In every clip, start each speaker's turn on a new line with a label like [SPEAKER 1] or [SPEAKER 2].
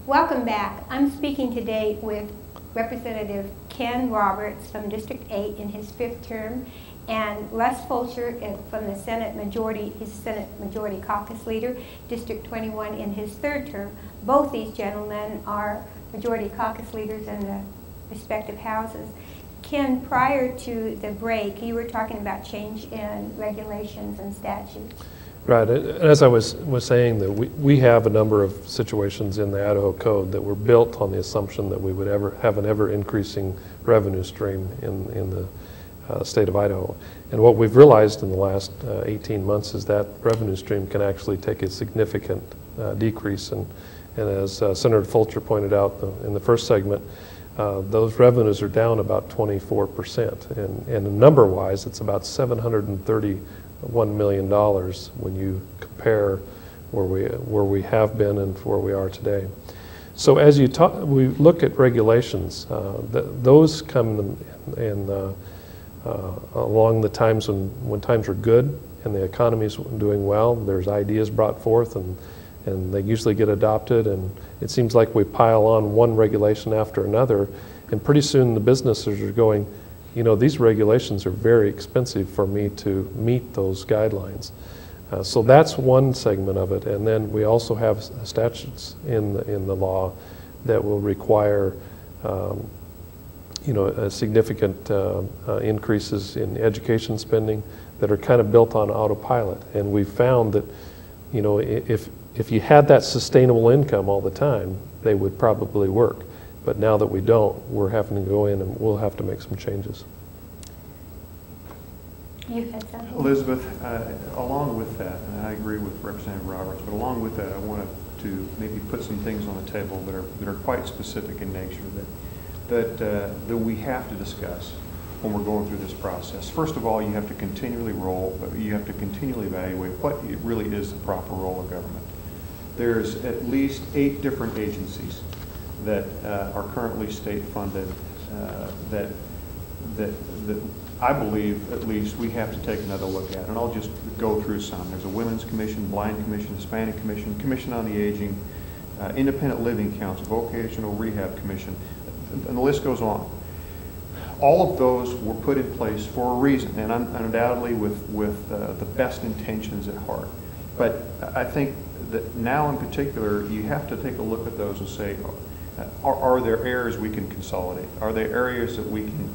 [SPEAKER 1] Welcome back. I'm speaking today with Representative Ken Roberts from District 8 in his 5th term, and Russ Fulcher from the Senate Majority, his Senate Majority Caucus Leader, District 21 in his 3rd term. Both these gentlemen are Majority Caucus Leaders in the respective houses. Ken, prior to the break, you were talking about change in regulations and statutes.
[SPEAKER 2] Right. As I was saying, that we have a number of situations in the Idaho Code that were built on the assumption that we would have an ever-increasing revenue stream in the state of Idaho. And what we've realized in the last 18 months is that revenue stream can actually take a significant decrease. And as Senator Fulcher pointed out in the first segment, those revenues are down about 24%. And number-wise, it's about $731 million when you compare where we have been and where we are today. So as we look at regulations, those come along the times when times are good and the economy is doing well. There's ideas brought forth and they usually get adopted, and it seems like we pile on one regulation after another, and pretty soon the businesses are going, you know, these regulations are very expensive for me to meet those guidelines. So that's one segment of it, and then we also have statutes in the law that will require you know, significant increases in education spending that are kind of built on autopilot. And we've found that, you know, if you had that sustainable income all the time, they would probably work. But now that we don't, we're having to go in and we'll have to make some changes.
[SPEAKER 1] You had something?
[SPEAKER 3] Elizabeth, along with that, and I agree with Representative Roberts, but along with that, I wanted to maybe put some things on the table that are quite specific in nature that we have to discuss when we're going through this process. First of all, you have to continually evaluate what it really is the proper role of government. There's at least 8 different agencies that are currently state funded that I believe at least we have to take another look at. And I'll just go through some. There's a Women's Commission, Blind Commission, Hispanic Commission, Commission on the Aging, Independent Living Council, Vocational Rehab Commission, and the list goes on. All of those were put in place for a reason, and undoubtedly with the best intentions at heart. But I think that now in particular, you have to take a look at those and say, are there areas we can consolidate? Are there areas that we can,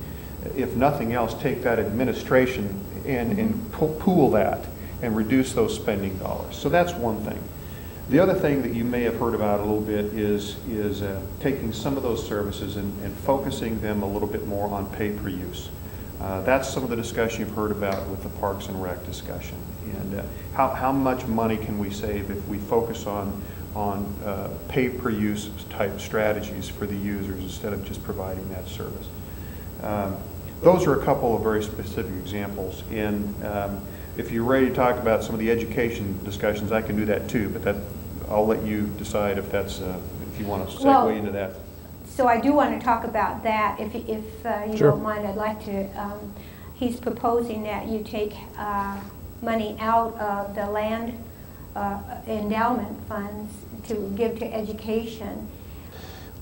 [SPEAKER 3] if nothing else, take that administration and pool that and reduce those spending dollars? So that's one thing. The other thing that you may have heard about a little bit is taking some of those services and focusing them a little bit more on pay per use. That's some of the discussion you've heard about with the Parks and Rec discussion. And how much money can we save if we focus on pay per use type strategies for the users instead of just providing that service. Those are a couple of very specific examples. And if you're ready to talk about some of the education discussions, I can do that too, but I'll let you decide if that's if you want to segue into that.
[SPEAKER 1] So I do want to talk about that. If you
[SPEAKER 2] Sure.
[SPEAKER 1] don't mind, I'd like to. He's proposing that you take money out of the land endowment funds to give to education.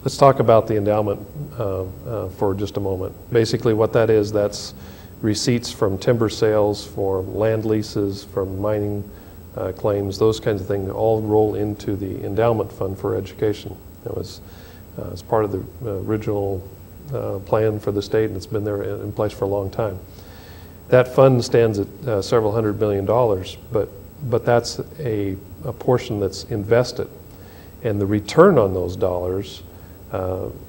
[SPEAKER 2] Let's talk about the endowment for just a moment. Basically what that is, that's receipts from timber sales, for land leases, from mining claims, those kinds of things all roll into the endowment fund for education. It was it's part of the original plan for the state, and it's been there in place for a long time. That fund stands at several $100 million, but that's a portion that's invested. And the return on those dollars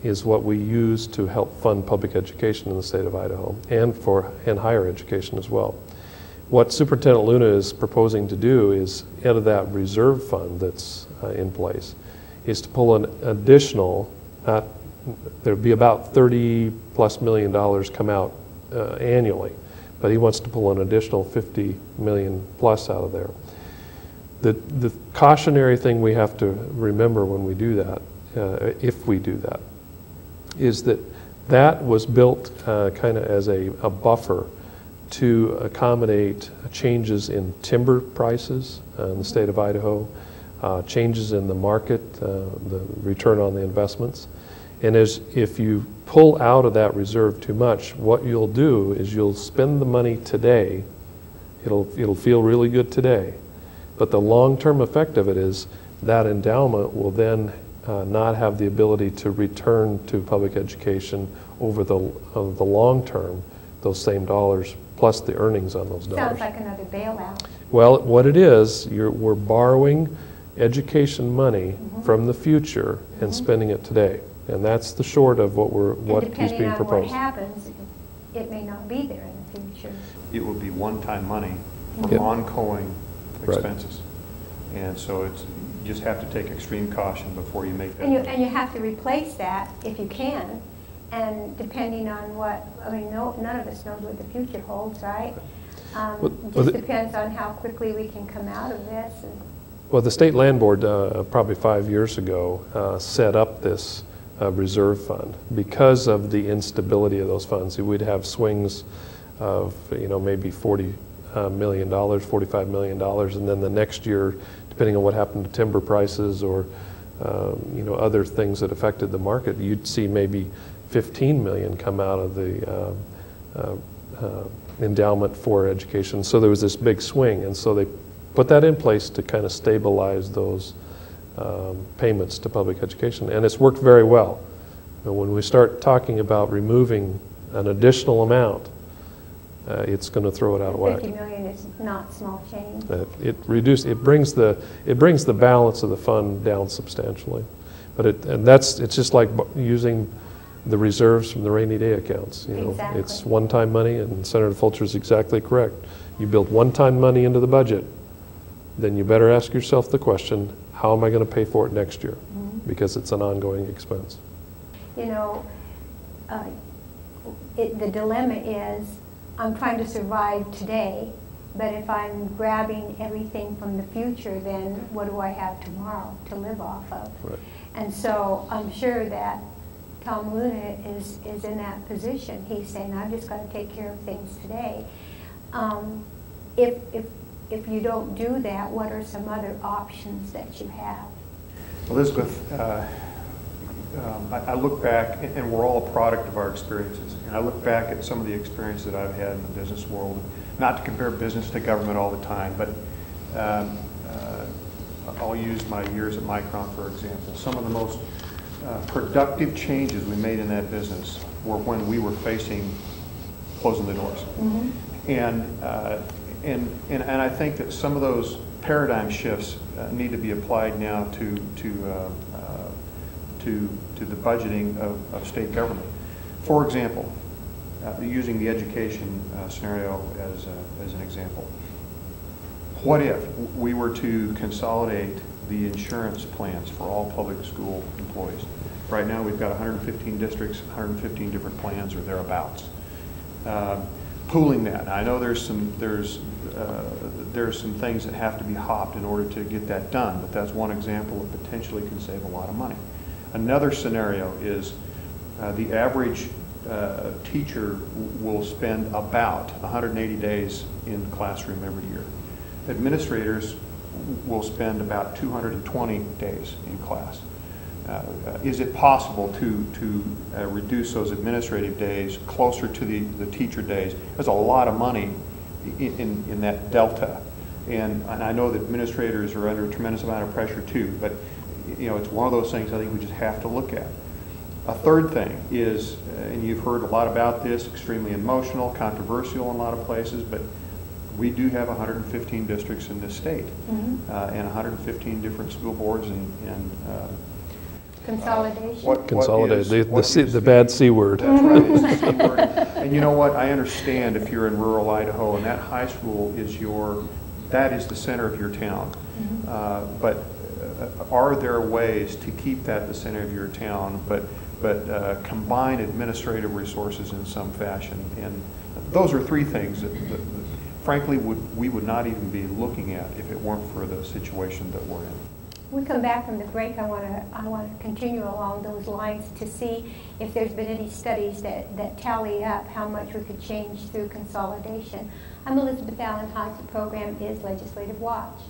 [SPEAKER 2] is what we use to help fund public education in the state of Idaho and higher education as well. What Superintendent Luna is proposing to do is, out of that reserve fund that's in place, is to pull an additional, there'd be about $30+ million come out annually, but he wants to pull an additional $50 million plus out of there. The cautionary thing we have to remember when we do that, if we do that, is that was built kind of as a buffer to accommodate changes in timber prices in the state of Idaho, changes in the market, the return on the investments. And if you pull out of that reserve too much, what you'll do is you'll spend the money today. It'll feel really good today. But the long-term effect of it is that endowment will then not have the ability to return to public education over the long term, those same dollars plus the earnings on those dollars.
[SPEAKER 1] Sounds like another bailout.
[SPEAKER 2] Well, what it is, we're borrowing education money from the future and spending it today. And that's the short of what is being proposed.
[SPEAKER 1] Depending on what happens, it may not be there in the future.
[SPEAKER 3] It will be one-time money for ongoing expenses. Right. And so you just have to take extreme caution before you make that.
[SPEAKER 1] And you have to replace that if you can. And depending on none of us knows what the future holds, right? Just depends on how quickly we can come out of this.
[SPEAKER 2] Well, the State Land Board, probably 5 years ago, set up this reserve fund because of the instability of those funds. We'd have swings of maybe $40 million, $45 million, and then the next year, depending on what happened to timber prices or other things that affected the market, you'd see maybe 15 million come out of the endowment for education. So there was this big swing, and so they put that in place to kind of stabilize those payments to public education, and it's worked very well. But when we start talking about removing an additional amount, it's going to throw it out of whack.
[SPEAKER 1] 50 million is not small change.
[SPEAKER 2] It brings the balance of the fund down substantially, but it's just like using the reserves from the rainy day accounts.
[SPEAKER 1] Exactly.
[SPEAKER 2] It's one-time money, and Senator Fulcher is exactly correct. You build one-time money into the budget, then you better ask yourself the question, how am I going to pay for it next year? Because it's an ongoing expense.
[SPEAKER 1] The dilemma is, I'm trying to survive today, but if I'm grabbing everything from the future, then what do I have tomorrow to live off of? Right. And so I'm sure that Tom Luna is in that position. He's saying, I've just got to take care of things today. If you don't do that, what are some other options that you have?
[SPEAKER 3] Elizabeth, I look back, and we're all a product of our experiences, and I look back at some of the experience that I've had in the business world, not to compare business to government all the time, but I'll use my years at Micron, for example. Some of the most productive changes we made in that business were when we were facing closing the doors. And I think that some of those paradigm shifts need to be applied now to the budgeting of state government. For example, using the education scenario as an example, what if we were to consolidate the insurance plans for all public school employees? Right now we've got 115 districts, 115 different plans or thereabouts. Pooling that. Now, I know there's some things that have to be hopped in order to get that done, but that's one example that potentially can save a lot of money. Another scenario is the average teacher will spend about 180 days in the classroom every year. Administrators will spend about 220 days in class. Is it possible to reduce those administrative days closer to the teacher days? There's a lot of money in that delta. And I know that administrators are under a tremendous amount of pressure too, but it's one of those things I think we just have to look at. A third thing is, and you've heard a lot about this, extremely emotional, controversial in a lot of places, but we do have 115 districts in this state, and 115 different school boards and
[SPEAKER 1] consolidation.
[SPEAKER 2] Consolidated, the bad C word.
[SPEAKER 3] That's right, it's the C word. And you know what, I understand if you're in rural Idaho and that high school is that is the center of your town. But are there ways to keep that the center of your town, but combine administrative resources in some fashion? And those are three things that frankly we would not even be looking at if it weren't for the situation that we're in.
[SPEAKER 1] When we come back from the break, I want to continue along those lines to see if there's been any studies that tally up how much we could change through consolidation. I'm Elizabeth Allen Hodge. The program is Legislative Watch.